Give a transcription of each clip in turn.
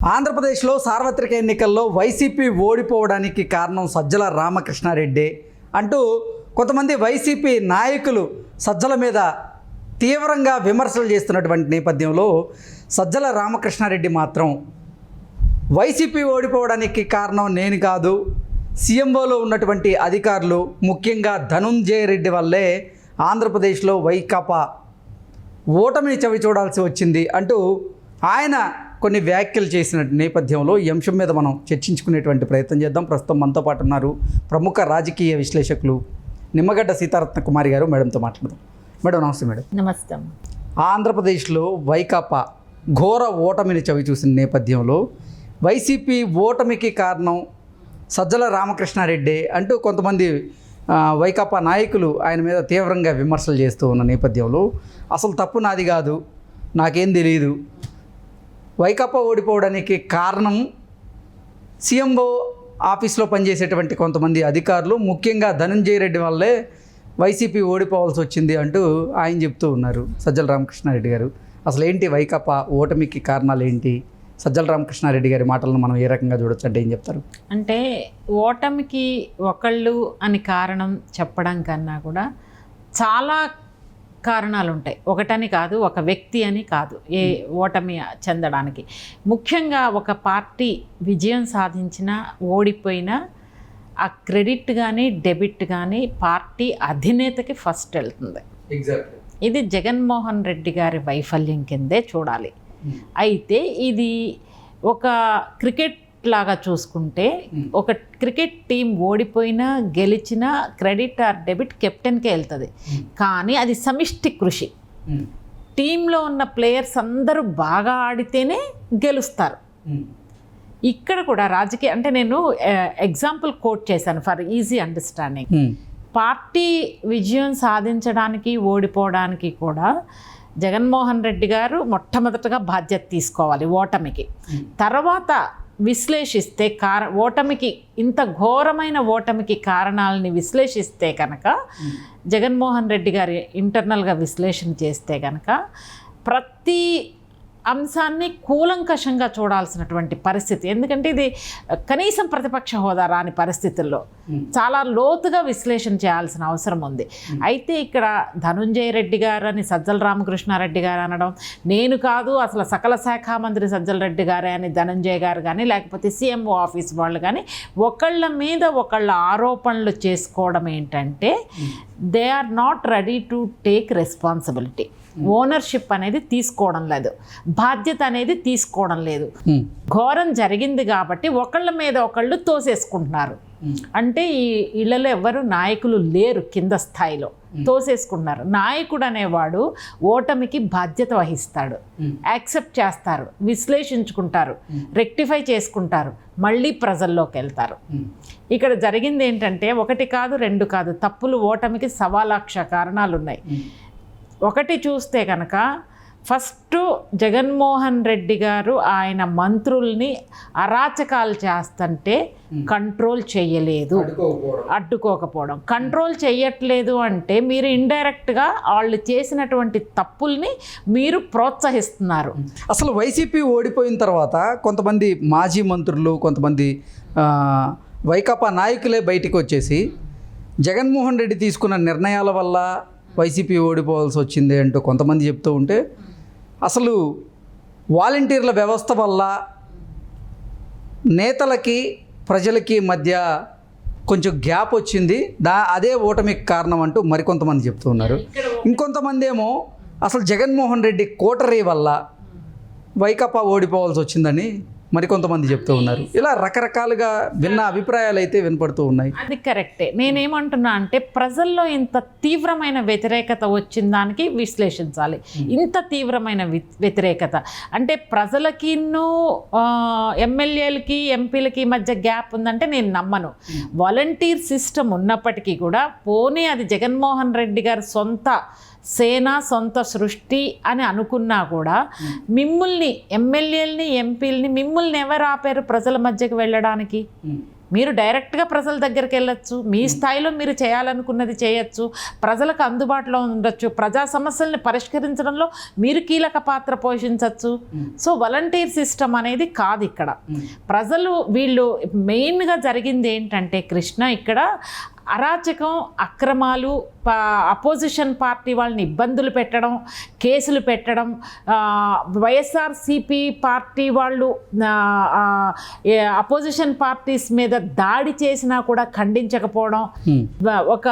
ఆంధ్రప్రదేశ్లో సార్వత్రిక ఎన్నికల్లో వైసీపీ ఓడిపోవడానికి కారణం సజ్జల రామకృష్ణారెడ్డి అంటూ కొంతమంది వైసీపీ నాయకులు సజ్జల మీద తీవ్రంగా విమర్శలు చేస్తున్నటువంటి నేపథ్యంలో సజ్జల రామకృష్ణారెడ్డి మాత్రం వైసీపీ ఓడిపోవడానికి కారణం నేను కాదు, సీఎంఓలో ఉన్నటువంటి అధికారులు, ముఖ్యంగా ధనుంజయ రెడ్డి వల్లే ఆంధ్రప్రదేశ్లో వైకాపా ఓటమిని చవి చూడాల్సి వచ్చింది అంటూ ఆయన కొన్ని వ్యాఖ్యలు చేసిన నేపథ్యంలో ఈ అంశం మీద మనం చర్చించుకునేటువంటి ప్రయత్నం చేద్దాం. ప్రస్తుతం మనతో పాటు ఉన్నారు ప్రముఖ రాజకీయ విశ్లేషకులు నిమ్మగడ్డ సీతారత్న కుమారి గారు. మేడంతో మాట్లాడదాం. మేడం నమస్తే. మేడం నమస్తే. ఆంధ్రప్రదేశ్లో వైకాపా ఘోర ఓటమిని చవి చూసిన నేపథ్యంలో వైసీపీ ఓటమికి కారణం సజ్జల రామకృష్ణారెడ్డి అంటూ కొంతమంది వైకాపా నాయకులు ఆయన మీద తీవ్రంగా విమర్శలు చేస్తూ ఉన్న నేపథ్యంలో అసలు తప్పు నాది కాదు, నాకేం తెలియదు, వైకాపా ఓడిపోవడానికి కారణం సీఎంఓ ఆఫీస్లో పనిచేసేటువంటి కొంతమంది అధికారులు, ముఖ్యంగా ధనుంజయ రెడ్డి వల్లే వైసీపీ ఓడిపోవాల్సి వచ్చింది అంటూ ఆయన చెప్తూ ఉన్నారు సజ్జల రామకృష్ణారెడ్డి గారు. అసలు ఏంటి వైకాపా ఓటమికి కారణాలు ఏంటి? సజ్జల రామకృష్ణారెడ్డి గారి మాటలను మనం ఏ రకంగా చూడొచ్చు అంటే ఏం చెప్తారు? అంటే ఓటమికి ఒకళ్ళు అని కారణం చెప్పడం కన్నా కూడా చాలా కారణాలు ఉంటాయి. ఒకటని కాదు, ఒక వ్యక్తి అని కాదు ఏ ఓటమి చెందడానికి. ముఖ్యంగా ఒక పార్టీ విజయం సాధించినా ఓడిపోయినా ఆ క్రెడిట్ కానీ డెబిట్ కానీ పార్టీ అధినేతకి ఫస్ట్ వెళ్తుంది. ఇది జగన్మోహన్ రెడ్డి గారి వైఫల్యం కిందే చూడాలి. అయితే ఇది ఒక క్రికెట్ లాగా చూసుకుంటే ఒక క్రికెట్ టీం ఓడిపోయినా గెలిచినా క్రెడిట్ ఆర్ డెబిట్ కెప్టెన్కే వెళ్తుంది. కానీ అది సమిష్టి కృషి. టీంలో ఉన్న ప్లేయర్స్ అందరూ బాగా ఆడితేనే గెలుస్తారు. ఇక్కడ కూడా రాజకీయ అంటే నేను ఎగ్జాంపుల్ కోట్ చేశాను ఫర్ ఈజీ అండర్స్టాండింగ్. పార్టీ విజయం సాధించడానికి ఓడిపోవడానికి కూడా జగన్మోహన్ రెడ్డి గారు మొట్టమొదటగా బాధ్యత తీసుకోవాలి ఓటమికి. తర్వాత విశ్లేషిస్తే ఓటమికి, ఇంత ఘోరమైన ఓటమికి కారణాలని విశ్లేషిస్తే కనుక, జగన్మోహన్ రెడ్డి గారి ఇంటర్నల్గా విశ్లేషణ చేస్తే కనుక ప్రతి అంశాన్ని కూలంకషంగా చూడాల్సినటువంటి పరిస్థితి. ఎందుకంటే ఇది కనీసం ప్రతిపక్ష హోదా రాని పరిస్థితుల్లో చాలా లోతుగా విశ్లేషణ చేయాల్సిన అవసరం ఉంది. అయితే ఇక్కడ ధనుంజయ రెడ్డి గారు అని సజ్జల రామకృష్ణారెడ్డి గారు అనడం, నేను కాదు అసలు సకల శాఖ మంత్రి సజ్జల రెడ్డి గారే అని ధనుంజయ గారు కానీ లేకపోతే సీఎంఓ ఆఫీస్ వాళ్ళు కానీ ఒకళ్ళ మీద ఒకళ్ళ ఆరోపణలు చేసుకోవడం ఏంటంటే they are not ready to take responsibility. Ownership అనేది తీసుకోవడం లేదు, బాధ్యత అనేది తీసుకోవడం లేదు. ఘోరం జరిగింది కాబట్టి ఒకళ్ళ మీద ఒకళ్ళు తోసేసుకుంటున్నారు. అంటే ఈ ఇళ్లలో ఎవరు నాయకులు లేరు, కింద స్థాయిలో తోసేసుకుంటున్నారు. నాయకుడు అనేవాడు ఓటమికి బాధ్యత వహిస్తాడు, యాక్సెప్ట్ చేస్తారు, విశ్లేషించుకుంటారు, రెక్టిఫై చేసుకుంటారు, మళ్ళీ ప్రజల్లోకి వెళ్తారు. ఇక్కడ జరిగింది ఏంటంటే ఒకటి కాదు రెండు కాదు, తప్పులు ఓటమికి 1,00,000 కారణాలు ఉన్నాయి. ఒకటి చూస్తే కనుక ఫస్ట్ జగన్మోహన్ రెడ్డి గారు ఆయన మంత్రుల్ని అరాచకాలు చేస్తుంటే కంట్రోల్ చేయలేదు, అడ్డుకోకపోవడం. కంట్రోల్ చేయట్లేదు అంటే మీరు ఇండైరెక్ట్గా వాళ్ళు చేసినటువంటి తప్పుల్ని మీరు ప్రోత్సహిస్తున్నారు. అసలు వైసీపీ ఓడిపోయిన తర్వాత కొంతమంది మాజీ మంత్రులు, కొంతమంది వైకాపా నాయకులే బయటికి వచ్చేసి జగన్మోహన్ రెడ్డి తీసుకున్న నిర్ణయాల వల్ల వైసీపీ ఓడిపోవాల్సి వచ్చింది అంటూ కొంతమంది చెప్తూ ఉంటే, అసలు వాలంటీర్ల వ్యవస్థ వల్ల నేతలకి ప్రజలకి మధ్య కొంచెం గ్యాప్ వచ్చింది, అదే ఓటమికి కారణం అంటూ మరికొంతమంది చెప్తూ ఉన్నారు. ఇంకొంతమంది ఏమో అసలు జగన్మోహన్ రెడ్డి కోటరీ వల్ల వైకాపా ఓడిపోవాల్సి వచ్చిందని మరికొంతమంది చెప్తూ ఉన్నారు. ఇలా రకరకాలుగా భిన్న అభిప్రాయాలు అయితే వినపడుతూ ఉన్నాయి. అది కరెక్టే. నేనేమంటున్నా అంటే ప్రజల్లో ఇంత తీవ్రమైన వ్యతిరేకత వచ్చిన దానికి విశ్లేషించాలి. ఇంత తీవ్రమైన వ్యతిరేకత అంటే ప్రజలకి ఎమ్మెల్యేలకి ఎంపీలకి మధ్య గ్యాప్ ఉందంటే నేను నమ్మను. వాలంటీర్ సిస్టమ్ ఉన్నప్పటికీ కూడా పోనీ అది జగన్మోహన్ రెడ్డి గారి సొంత సేన, సొంత సృష్టి అని అనుకున్నా కూడా మిమ్మల్ని ఎమ్మెల్యేలని ఎంపీలని మిమ్మల్ని ఎవరు ఆపారు ప్రజల మధ్యకి వెళ్ళడానికి? మీరు డైరెక్ట్గా ప్రజల దగ్గరికి వెళ్ళొచ్చు, మీ స్థాయిలో మీరు చేయాలనుకున్నది చేయొచ్చు, ప్రజలకు అందుబాటులో ఉండొచ్చు, ప్రజా సమస్యల్ని పరిష్కరించడంలో మీరు కీలక పాత్ర పోషించవచ్చు. సో వాలంటీర్ సిస్టమ్ అనేది కాదు ఇక్కడ. ప్రజలు వీళ్ళు మెయిన్గా జరిగింది ఏంటంటే కృష్ణ ఇక్కడ అరాచకం, అక్రమాలు, అపోజిషన్ పార్టీ వాళ్ళని ఇబ్బందులు పెట్టడం, కేసులు పెట్టడం, వైఎస్ఆర్సీపీ పార్టీ వాళ్ళు అపోజిషన్ పార్టీస్ మీద దాడి చేసినా కూడా ఖండించకపోవడం, ఒక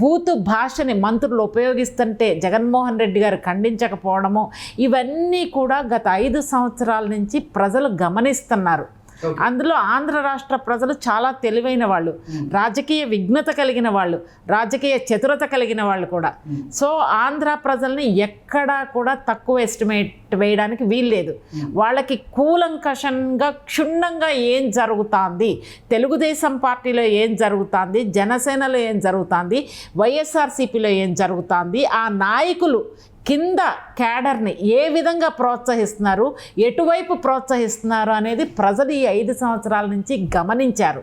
బూతు భాషని మంత్రులు ఉపయోగిస్తుంటే జగన్మోహన్ రెడ్డి గారు ఖండించకపోవడము, ఇవన్నీ కూడా గత 5 సంవత్సరాల నుంచి ప్రజలు గమనిస్తున్నారు. అందులో ఆంధ్ర రాష్ట్ర ప్రజలు చాలా తెలివైన వాళ్ళు, రాజకీయ విఘ్నత కలిగిన వాళ్ళు, రాజకీయ చతురత కలిగిన వాళ్ళు కూడా. సో ఆంధ్ర ప్రజల్ని ఎక్కడా కూడా తక్కువ ఎస్టిమేట్ వేయడానికి వీల్లేదు. వాళ్ళకి కూలంకషంగా క్షుణ్ణంగా ఏం జరుగుతుంది, తెలుగుదేశం పార్టీలో ఏం జరుగుతుంది, జనసేనలో ఏం జరుగుతుంది, వైఎస్ఆర్సీపీలో ఏం జరుగుతుంది, ఆ నాయకులు కింద క్యాడర్ని ఏ విధంగా ప్రోత్సహిస్తున్నారు, ఎటువైపు ప్రోత్సహిస్తున్నారు అనేది ప్రజలు ఈ 5 సంవత్సరాల నుంచి గమనించారు.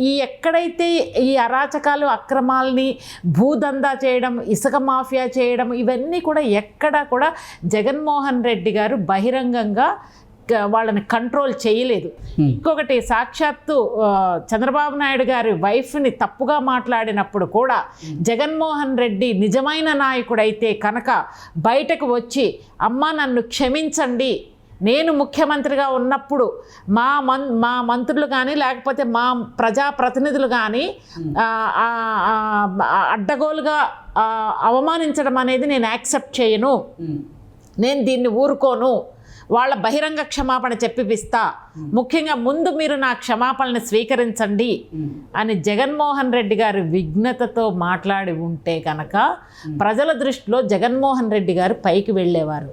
ఈ ఎక్కడైతే ఈ అరాచకాలు, అక్రమాలని, భూదందా చేయడం, ఇసుక మాఫియా చేయడం, ఇవన్నీ కూడా ఎక్కడా కూడా జగన్మోహన్ రెడ్డి గారు బహిరంగంగా వాళ్ళని కంట్రోల్ చేయలేదు. ఇంకొకటి, సాక్షాత్తు చంద్రబాబు నాయుడు గారి వైఫ్ని తప్పుగా మాట్లాడినప్పుడు కూడా జగన్మోహన్ రెడ్డి నిజమైన నాయకుడైతే కనుక బయటకు వచ్చి, అమ్మ నన్ను క్షమించండి, నేను ముఖ్యమంత్రిగా ఉన్నప్పుడు మా మంత్రులు కానీ లేకపోతే మా ప్రజాప్రతినిధులు కానీ అడ్డగోలుగా అవమానించడం అనేది నేను యాక్సెప్ట్ చేయను, నేను దీన్ని ఊరుకోను, వాళ్ళ బహిరంగ క్షమాపణ చెప్పిపిస్తా, ముఖ్యంగా ముందు మీరు నా క్షమాపణని స్వీకరించండి అని జగన్మోహన్ రెడ్డి గారు విఘ్నతతో మాట్లాడి ఉంటే కనుక ప్రజల దృష్టిలో జగన్మోహన్ రెడ్డి గారు పైకి వెళ్ళేవారు.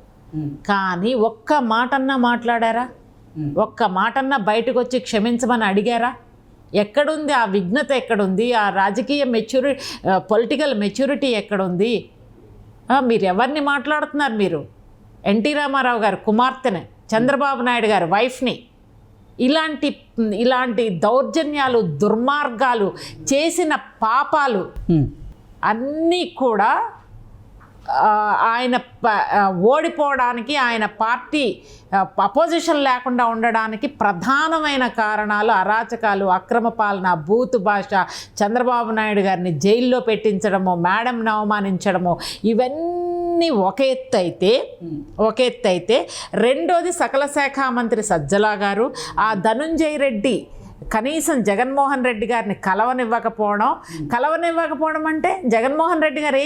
కానీ ఒక్క మాటన్నా మాట్లాడారా? ఒక్క మాటన్నా బయటకు వచ్చి క్షమించమని అడిగారా? ఎక్కడుంది ఆ విఘ్నత? ఎక్కడుంది ఆ రాజకీయ పొలిటికల్ మెచ్యూరిటీ? ఎక్కడుంది? మీరు ఎవరిని మాట్లాడుతున్నారు? మీరు ఎన్టీ రామారావు గారు కుమార్తెని, చంద్రబాబు నాయుడు గారు వైఫ్ని ఇలాంటి దౌర్జన్యాలు, దుర్మార్గాలు, చేసిన పాపాలు అన్నీ కూడా ఆయన ఓడిపోవడానికి, ఆయన పార్టీ అపోజిషన్ లేకుండా ఉండడానికి ప్రధానమైన కారణాలు అరాచకాలు, అక్రమ పాలన, బూతు భాష, చంద్రబాబు నాయుడు గారిని జైల్లో పెట్టించడము, మేడంని అవమానించడము, ఇవన్నీ ఒక ఎత్తు అయితే రెండోది సకల శాఖ మంత్రి సజ్జల గారు, ఆ ధనుంజయ రెడ్డి కనీసం జగన్మోహన్ రెడ్డి గారిని కలవనివ్వకపోవడం అంటే జగన్మోహన్ రెడ్డి గారు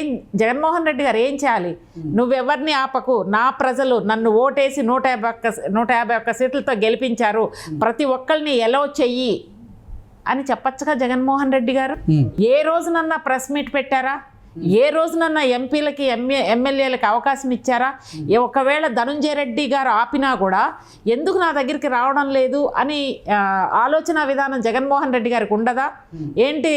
ఏం చేయాలి? నువ్వెవరిని ఆపకు, నా ప్రజలు నన్ను ఓటేసి 151 సీట్లతో గెలిపించారు, ప్రతి ఒక్కరిని ఎలో చెయ్యి అని చెప్పచ్చుగా జగన్మోహన్ రెడ్డి గారు. ఏ రోజునన్నా ప్రెస్ మీట్ పెట్టారా? ఏ రోజునన్నా ఎంపీలకి ఎమ్మెల్యేలకి అవకాశం ఇచ్చారా? ఒకవేళ ధనుంజయ రెడ్డి గారు ఆపినా కూడా ఎందుకు నా దగ్గరికి రావడం లేదు అని ఆలోచన విధానం జగన్మోహన్ రెడ్డి గారికి ఉండదా? ఏంటి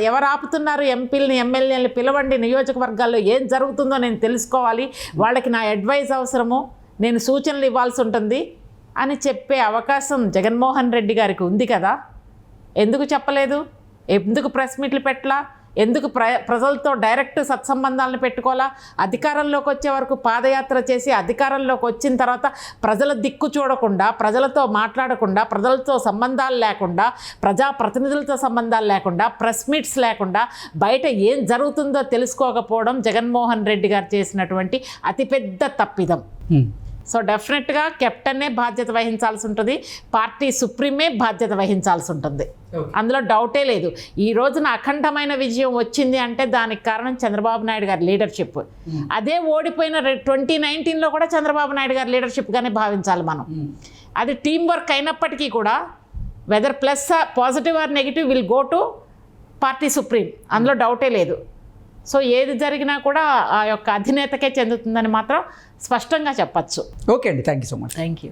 ఎవరు ఆపుతున్నారు ఎంపీలని, ఎమ్మెల్యేలని పిలవండి, నియోజకవర్గాల్లో ఏం జరుగుతుందో నేను తెలుసుకోవాలి, వాళ్ళకి నా అడ్వైస్ అవసరము, నేను సూచనలు ఇవ్వాల్సి ఉంటుంది అని చెప్పే అవకాశం జగన్మోహన్ రెడ్డి గారికి ఉంది కదా. ఎందుకు చెప్పలేదు? ఎందుకు ప్రెస్ మీట్లు పెట్టలా? ఎందుకు ప్రజలతో డైరెక్ట్ సత్సంబంధాలను పెట్టుకోవాలా? అధికారంలోకి వచ్చే వరకు పాదయాత్ర చేసి అధికారంలోకి వచ్చిన తర్వాత ప్రజల దిక్కు చూడకుండా, ప్రజలతో మాట్లాడకుండా, ప్రజలతో సంబంధాలు లేకుండా, ప్రజాప్రతినిధులతో సంబంధాలు లేకుండా, ప్రెస్ మీట్స్ లేకుండా బయట ఏం జరుగుతుందో తెలుసుకోకపోవడం జగన్మోహన్ రెడ్డి గారు చేసినటువంటి అతిపెద్ద తప్పిదం. సో డెఫినెట్గా కెప్టెన్నే బాధ్యత వహించాల్సి ఉంటుంది, పార్టీ సుప్రీమే బాధ్యత వహించాల్సి ఉంటుంది, అందులో డౌటే లేదు. ఈ రోజున అఖండమైన విజయం వచ్చింది అంటే దానికి కారణం చంద్రబాబు నాయుడు గారి లీడర్షిప్. అదే ఓడిపోయిన 2019లో కూడా చంద్రబాబు నాయుడు గారి లీడర్షిప్గానే భావించాలి మనం. అది టీం వర్క్ అయినప్పటికీ కూడా whether plus positive or negative will go to party supreme, అందులో డౌటే లేదు. సో ఏది జరిగినా కూడా ఆ యొక్క అధినేతకే చెందుతుందని మాత్రం స్పష్టంగా చెప్పచ్చు. ఓకే అండి, thank you so much. Thank you.